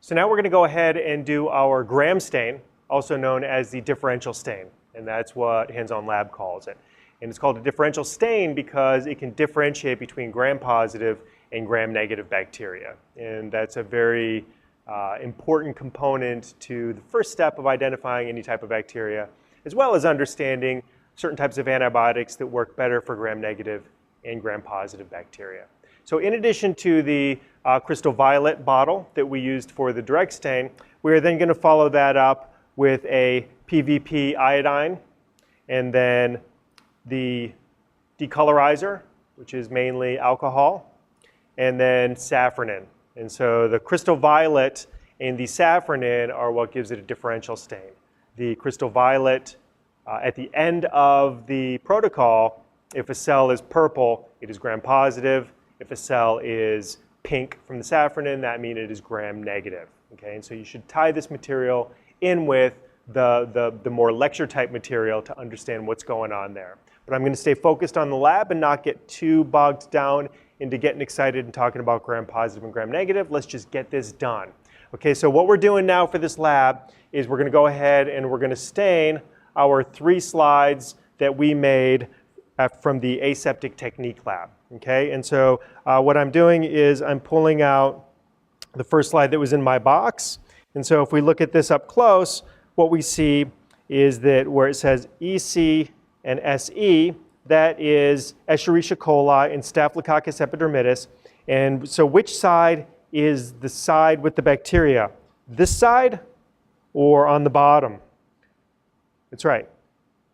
So now we're going to go ahead and do our gram stain, also known as the differential stain, and that's what hands-on lab calls it. And it's called a differential stain because it can differentiate between gram-positive and gram-negative bacteria. And that's a very important component to the first step of identifying any type of bacteria, as well as understanding certain types of antibiotics that work better for gram-negative and gram-positive bacteria. So in addition to the crystal violet bottle that we used for the direct stain, we're then going to follow that up with a PVP iodine, and then the decolorizer, which is mainly alcohol, and then safranin. And so the crystal violet and the safranin are what gives it a differential stain. The crystal violet, at the end of the protocol, if a cell is purple, it is gram-positive. If a cell is pink from the safranin, that means it is gram-negative. Okay? And so you should tie this material in with the more lecture-type material to understand what's going on there. But I'm going to stay focused on the lab and not get too bogged down into getting excited and talking about gram-positive and gram-negative. Let's just get this done. Okay, so what we're doing now for this lab is we're going to go ahead and we're going to stain our 3 slides that we made from the aseptic technique lab. Okay, and so what I'm doing is I'm pulling out the first slide that was in my box. And so if we look at this up close, what we see is that where it says EC and SE, that is Escherichia coli and Staphylococcus epidermidis. And so which side is the side with the bacteria? This side or on the bottom? That's right.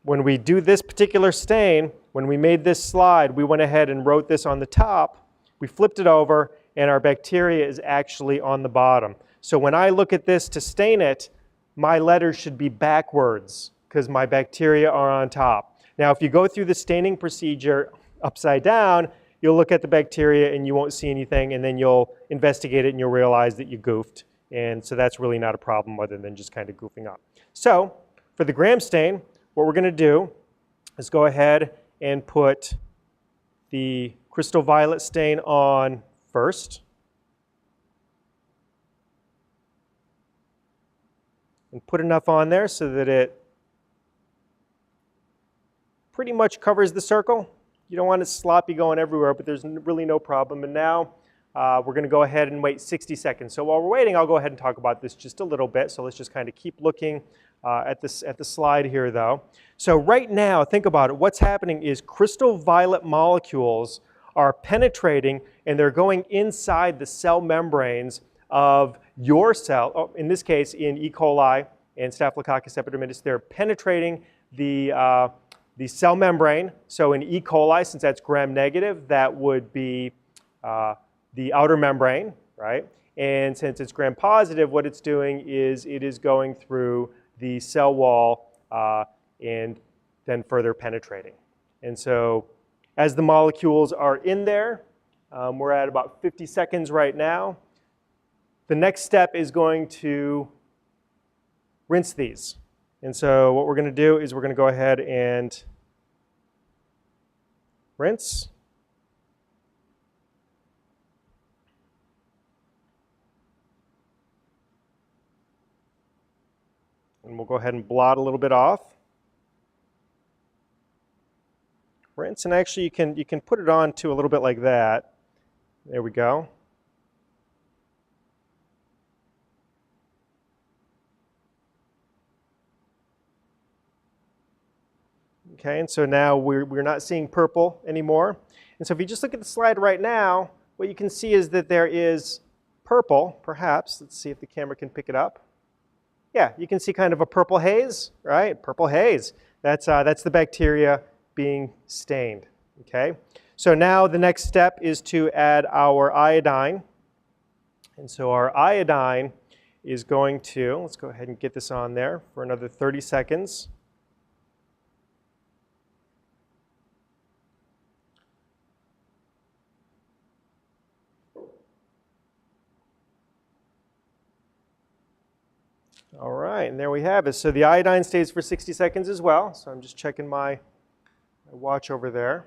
When we do this particular stain, when we made this slide, we went ahead and wrote this on the top. We flipped it over, and our bacteria is actually on the bottom. So when I look at this to stain it, my letters should be backwards because my bacteria are on top. Now, if you go through the staining procedure upside down, you'll look at the bacteria and you won't see anything, and then you'll investigate it and you'll realize that you goofed. And so that's really not a problem other than just kind of goofing up. So for the gram stain, what we're going to do is go ahead and put the crystal violet stain on first. And put enough on there so that it pretty much covers the circle. You don't want it sloppy going everywhere, but there's really no problem. And now we're going to go ahead and wait 60 seconds. So while we're waiting, I'll go ahead and talk about this just a little bit. So let's just kind of keep looking at the slide here, though. So right now, think about it. What's happening is crystal violet molecules are penetrating, and they're going inside the cell membranes of your cell. In this case, in E. coli and Staphylococcus epidermidis, they're penetrating the cell membrane. So in E. coli, since that's gram-negative, that would be the outer membrane, right? And since it's gram-positive, what it's doing is it is going through the cell wall and then further penetrating. And so as the molecules are in there, we're at about 50 seconds right now. The next step is going to rinse these. And so what we're going to do is we're going to go ahead and rinse. And we'll go ahead and blot a little bit off. Rinse, and actually you can put it on to a little bit like that. There we go. Okay, and so now we're not seeing purple anymore. And so if you just look at the slide right now, what you can see is that there is purple, perhaps. Let's see if the camera can pick it up. Yeah, you can see kind of a purple haze, right? Purple haze. That's the bacteria being stained, okay? So now the next step is to add our iodine. And so our iodine is going to, let's go ahead and get this on there for another 30 seconds. All right, and there we have it. So the iodine stays for 60 seconds as well. So I'm just checking my watch over there.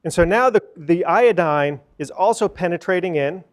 And so now the iodine is also penetrating in.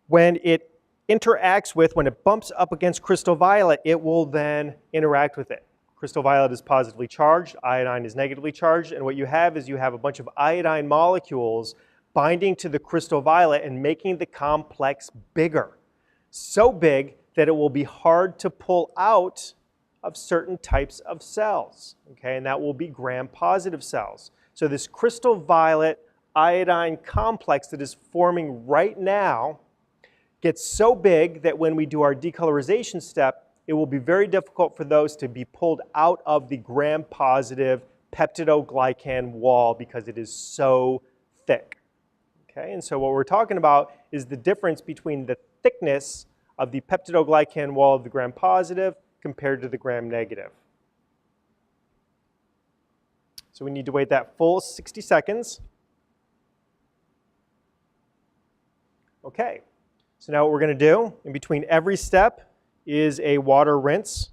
when it interacts with, when it bumps up against crystal violet, it will then interact with it. Crystal violet is positively charged, iodine is negatively charged, and what you have is you have a bunch of iodine molecules binding to the crystal violet and making the complex bigger. So big that it will be hard to pull out of certain types of cells, okay, and that will be gram-positive cells. So this crystal violet iodine complex that is forming right now gets so big that when we do our decolorization step, it will be very difficult for those to be pulled out of the gram-positive peptidoglycan wall because it is so thick. Okay, and so what we're talking about is the difference between the thickness of the peptidoglycan wall of the gram-positive compared to the gram-negative. So we need to wait that full 60 seconds. Okay, so now what we're going to do in between every step is a water rinse.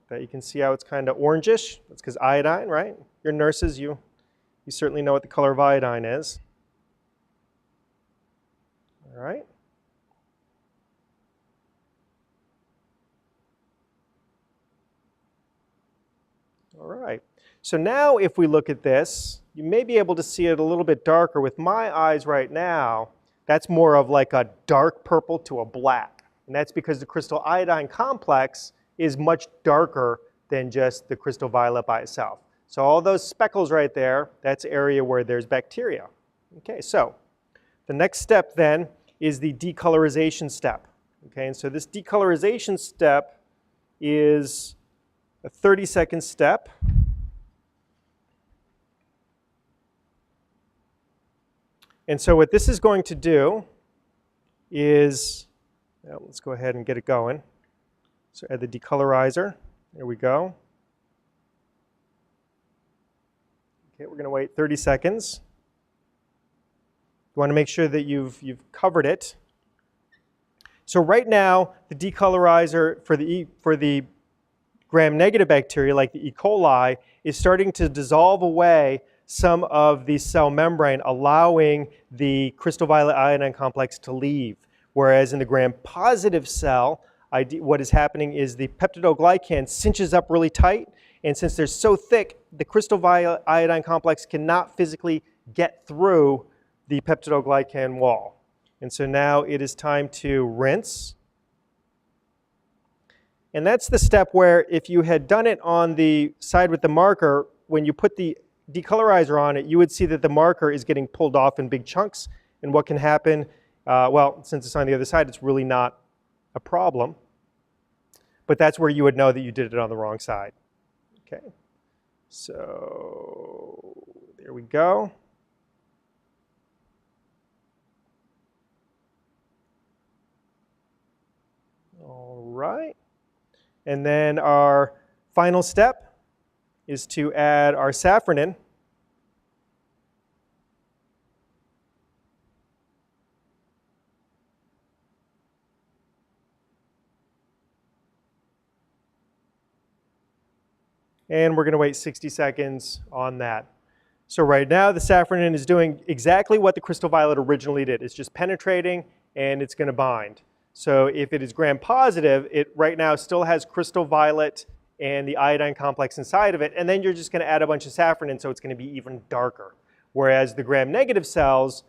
That you can see how it's kind of orangish. That's because iodine, right? You're nurses, you certainly know what the color of iodine is. All right. All right. So now if we look at this, you may be able to see it a little bit darker. With my eyes right now, that's more of like a dark purple to a black. And that's because the crystal iodine complex is much darker than just the crystal violet by itself. So all those speckles right there, that's area where there's bacteria. Okay, so the next step then is the decolorization step. Okay, and so this decolorization step is a 30-second step. And so what this is going to do is, well, let's go ahead and get it going. So add the decolorizer. There we go. Okay, we're going to wait 30 seconds. You want to make sure that you've covered it. So right now, the decolorizer for the gram-negative bacteria, like the E. coli, is starting to dissolve away some of the cell membrane, allowing the crystal violet iodine complex to leave. Whereas in the gram-positive cell, what is happening is the peptidoglycan cinches up really tight, and since they're so thick, the crystal violet iodine complex cannot physically get through the peptidoglycan wall. And so now it is time to rinse. And that's the step where if you had done it on the side with the marker, when you put the decolorizer on it, you would see that the marker is getting pulled off in big chunks. And what can happen, well, since it's on the other side, it's really not a problem. But that's where you would know that you did it on the wrong side. Okay, so there we go. All right. And then our final step is to add our safranin. And we're going to wait 60 seconds on that. So right now, the safranin is doing exactly what the crystal violet originally did. It's just penetrating, and it's going to bind. So if it is gram-positive, it right now still has crystal violet and the iodine complex inside of it, and then you're just going to add a bunch of safranin, so it's going to be even darker. Whereas the gram-negative cells,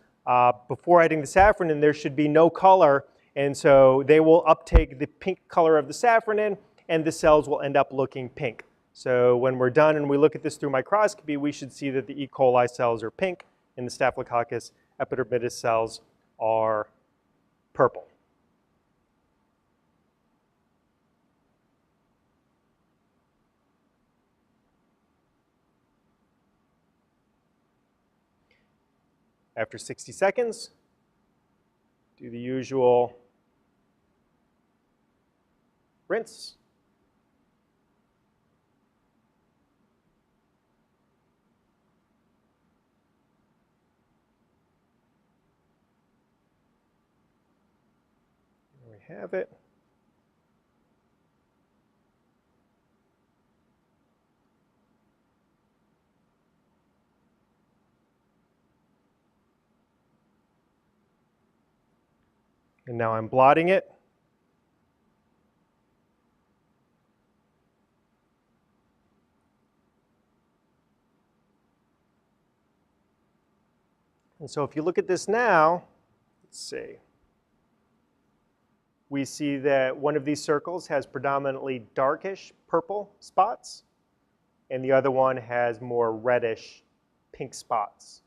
before adding the safranin, there should be no color, and so they will uptake the pink color of the safranin, and the cells will end up looking pink. So when we're done and we look at this through microscopy, we should see that the E. coli cells are pink and the Staphylococcus epidermidis cells are purple. After 60 seconds, do the usual rinse. There we have it. And now I'm blotting it. And so if you look at this now, let's see. We see that one of these circles has predominantly darkish purple spots, and the other one has more reddish pink spots.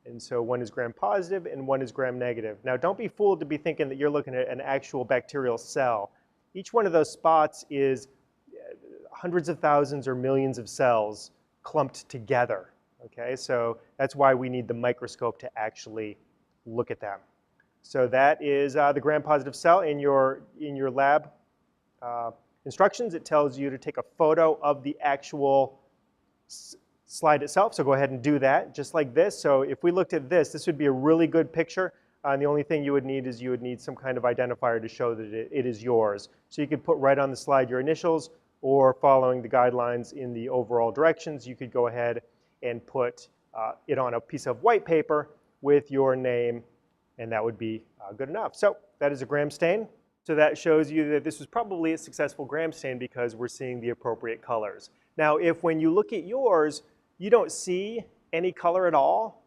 And so one is gram-positive and one is gram-negative. Now don't be fooled to be thinking that you're looking at an actual bacterial cell. Each one of those spots is hundreds of thousands or millions of cells clumped together. Okay, so that's why we need the microscope to actually look at them. So that is the gram-positive cell. In your lab instructions, it tells you to take a photo of the actual slide itself. So go ahead and do that, just like this. So if we looked at this, this would be a really good picture. And the only thing you would need is you would need some kind of identifier to show that it is yours. So you could put right on the slide your initials, or following the guidelines in the overall directions, you could go ahead and put it on a piece of white paper with your name, and that would be good enough. So that is a gram stain. So that shows you that this was probably a successful gram stain because we're seeing the appropriate colors. Now, if when you look at yours, you don't see any color at all,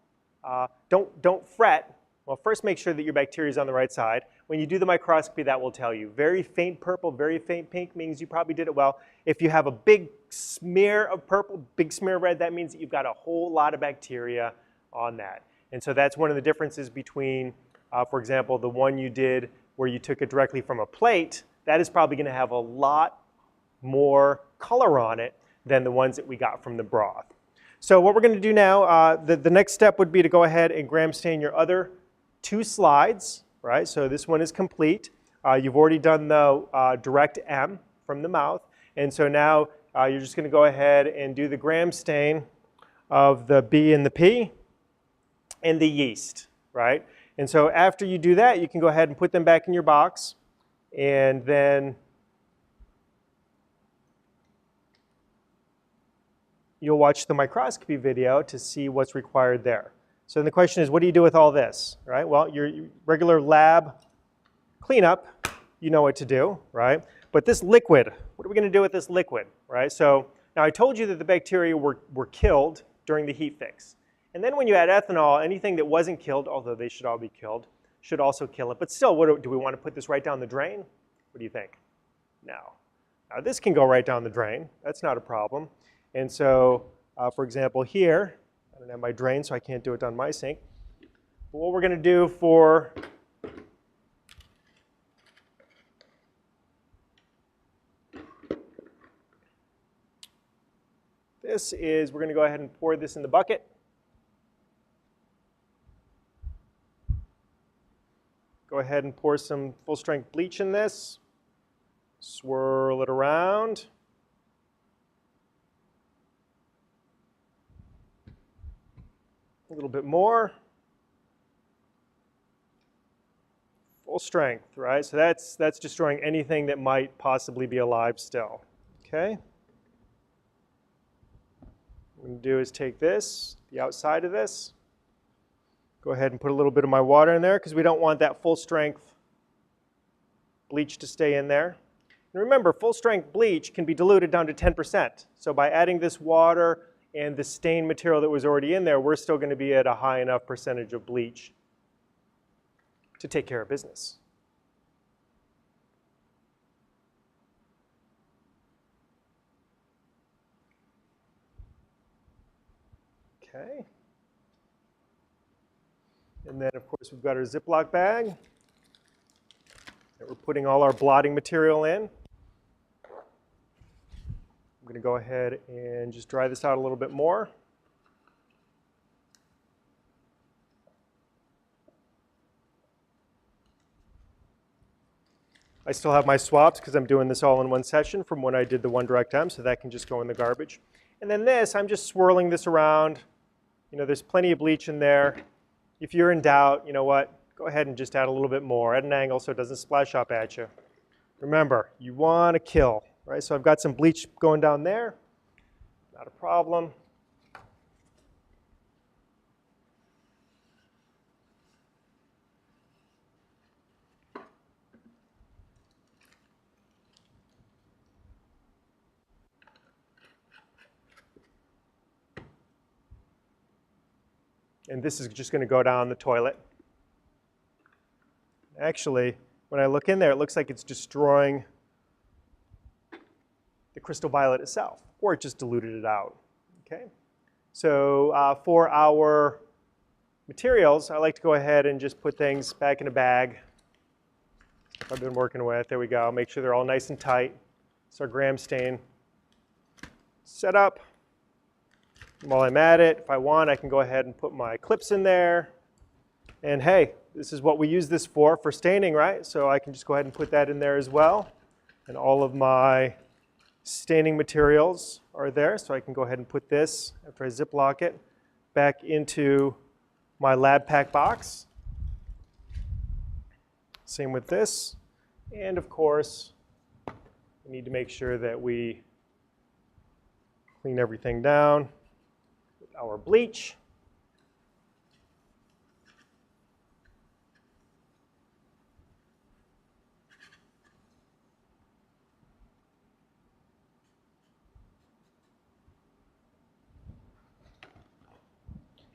don't fret. Well, first make sure that your bacteria is on the right side. When you do the microscopy, that will tell you. Very faint purple, very faint pink means you probably did it well. If you have a big smear of purple, big smear of red, that means that you've got a whole lot of bacteria on that. And so that's one of the differences between, for example, the one you did where you took it directly from a plate. That is probably going to have a lot more color on it than the ones that we got from the broth. So what we're going to do now, the next step would be to go ahead and gram stain your other 2 slides, right? So this one is complete. You've already done the direct M from the mouth. And so now you're just going to go ahead and do the gram stain of the B and the P and the yeast, right? And so after you do that, you can go ahead and put them back in your box, and then you'll watch the microscopy video to see what's required there. So then the question is, what do you do with all this, right? Well, your regular lab cleanup, you know what to do, right? But this liquid, what are we going to do with this liquid, right? So now I told you that the bacteria were killed during the heat fix. And then when you add ethanol, anything that wasn't killed, although they should all be killed, should also kill it. But still, do we want to put this right down the drain? What do you think? No. Now this can go right down the drain. That's not a problem. And so, for example, here, I don't have my drain, so I can't do it on my sink. But what we're going to do for this is we're going to go ahead and pour this in the bucket. Go ahead and pour some full-strength bleach in this. Swirl it around. A little bit more. Full strength, right? So that's destroying anything that might possibly be alive still. Okay? What I'm going to do is take this, the outside of this, go ahead and put a little bit of my water in there because we don't want that full strength bleach to stay in there. And remember, full strength bleach can be diluted down to 10%. So by adding this water and the stain material that was already in there, we're still going to be at a high enough percentage of bleach to take care of business. Okay. And then, of course, we've got our Ziploc bag that we're putting all our blotting material in. I'm going to go ahead and just dry this out a little bit more. I still have my swabs because I'm doing this all in one session from when I did the one direct M, so that can just go in the garbage. And then this, I'm just swirling this around. You know, there's plenty of bleach in there. If you're in doubt, you know what? Go ahead and just add a little bit more at an angle so it doesn't splash up at you. Remember, you want to kill, right? So I've got some bleach going down there. Not a problem. And this is just going to go down the toilet. Actually, when I look in there, it looks like it's destroying the crystal violet itself, or it just diluted it out. Okay? So for our materials, I like to go ahead and just put things back in a bag I've been working with. There we go. Make sure they're all nice and tight. It's our gram stain set up. And while I'm at it, if I want, I can go ahead and put my clips in there. And hey, this is what we use this for staining, right? So I can just go ahead and put that in there as well. And all of my staining materials are there, so I can go ahead and put this, after I ziplock it, back into my lab pack box. Same with this. And of course, we need to make sure that we clean everything down with our bleach.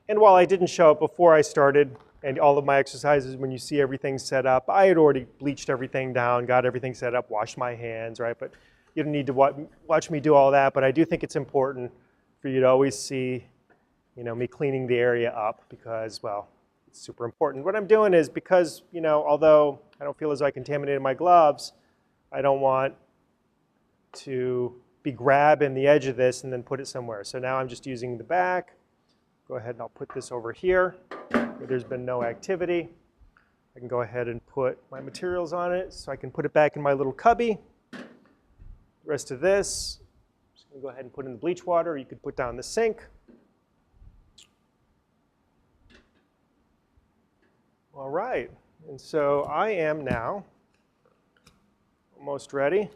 And while I didn't show it before I started, and all of my exercises, when you see everything set up, I had already bleached everything down, got everything set up, washed my hands, right? But you don't need to watch me do all that, but I do think it's important for you to always see, me cleaning the area up because, well, it's super important. What I'm doing is because, although I don't feel as though I contaminated my gloves, I don't want to be grabbing the edge of this and then put it somewhere. So now I'm just using the back. Go ahead and I'll put this over here where there's been no activity. I can go ahead and put my materials on it so I can put it back in my little cubby. The rest of this, I'm just going to go ahead and put in the bleach water. You could put down the sink. All right, and so I am now almost ready.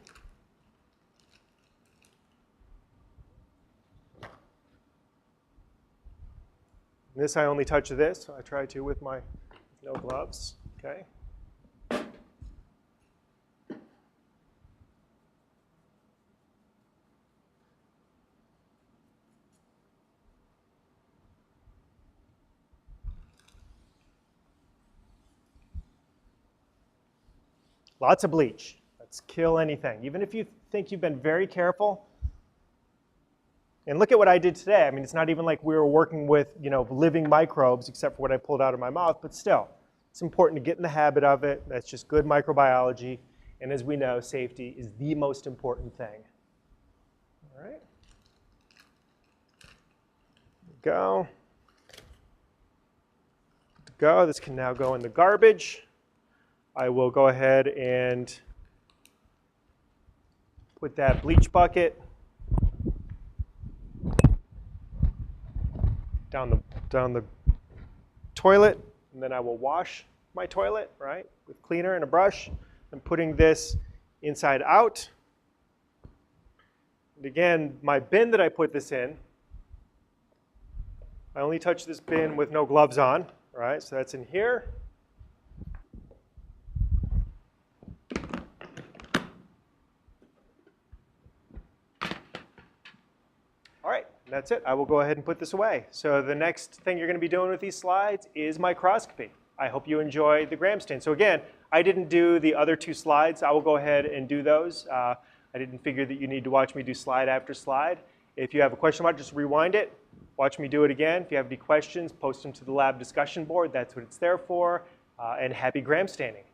This, I only touch this, so I try to with my no gloves, okay? Lots of bleach. Let's kill anything. Even if you think you've been very careful, and look at what I did today. I mean, it's not even like we were working with, living microbes, except for what I pulled out of my mouth, but still, it's important to get in the habit of it. That's just good microbiology. And as we know, safety is the most important thing. All right. Go. Good to go. This can now go in the garbage. I will go ahead and put that bleach bucket down the toilet, and then I will wash my toilet, right, with cleaner and a brush. I'm putting this inside out. And again, my bin that I put this in, I only touch this bin with no gloves on, right? So that's in here. All right, that's it. I will go ahead and put this away. So the next thing you're going to be doing with these slides is microscopy. I hope you enjoy the gram stain. So again, I didn't do the other two slides. I will go ahead and do those. I didn't figure that you need to watch me do slide after slide. If you have a question about it, just rewind it. Watch me do it again. If you have any questions, post them to the lab discussion board. That's what it's there for. And happy gram staining.